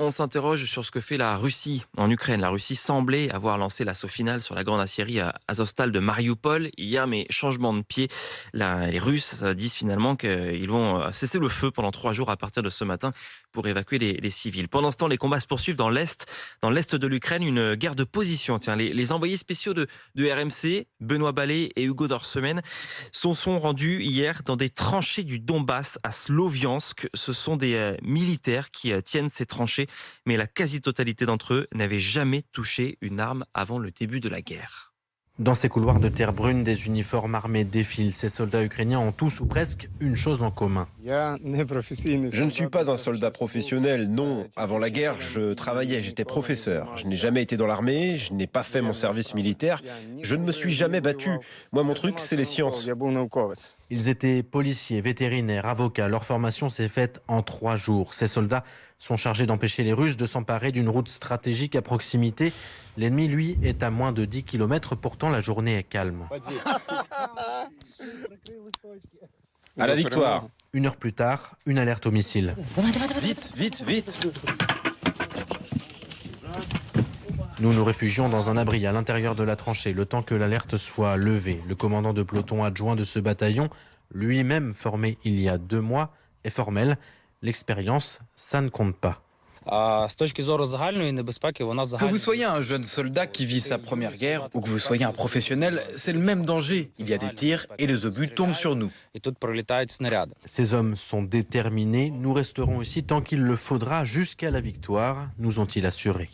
On s'interroge sur ce que fait la Russie en Ukraine. La Russie semblait avoir lancé l'assaut final sur la grande aciérie à Azovstal de Mariupol hier, mais changement de pied. Les Russes disent finalement qu'ils vont cesser le feu pendant 3 jours à partir de ce matin pour évacuer les civils. Pendant ce temps, les combats se poursuivent dans l'est de l'Ukraine, une guerre de position. Tiens, les envoyés spéciaux de RMC, Benoît Ballet et Hugo Dorsemen, sont rendus hier dans des tranchées du Donbass à Sloviansk. Ce sont des militaires qui tiennent ces tranchées, mais la quasi-totalité d'entre eux n'avaient jamais touché une arme avant le début de la guerre. Dans ces couloirs de terre brune, des uniformes armés défilent. Ces soldats ukrainiens ont tous ou presque une chose en commun. Je ne suis pas un soldat professionnel, non. Avant la guerre, je travaillais, j'étais professeur. Je n'ai jamais été dans l'armée, je n'ai pas fait mon service militaire. Je ne me suis jamais battu. Moi, mon truc, c'est les sciences. Ils étaient policiers, vétérinaires, avocats. Leur formation s'est faite en 3 jours. Ces soldats sont chargés d'empêcher les Russes de s'emparer d'une route stratégique à proximité. L'ennemi, lui, est à moins de 10 km. Pourtant, la journée est calme. À la victoire. 1 heure plus tard, une alerte au missile. Vite, vite, vite. Nous nous réfugions dans un abri à l'intérieur de la tranchée, le temps que l'alerte soit levée. Le commandant de peloton adjoint de ce bataillon, lui-même formé il y a 2 mois, est formel. L'expérience, ça ne compte pas. Que vous soyez un jeune soldat qui vit sa première guerre ou que vous soyez un professionnel, c'est le même danger. Il y a des tirs et les obus tombent sur nous. Ces hommes sont déterminés. Nous resterons ici tant qu'il le faudra jusqu'à la victoire, nous ont-ils assuré.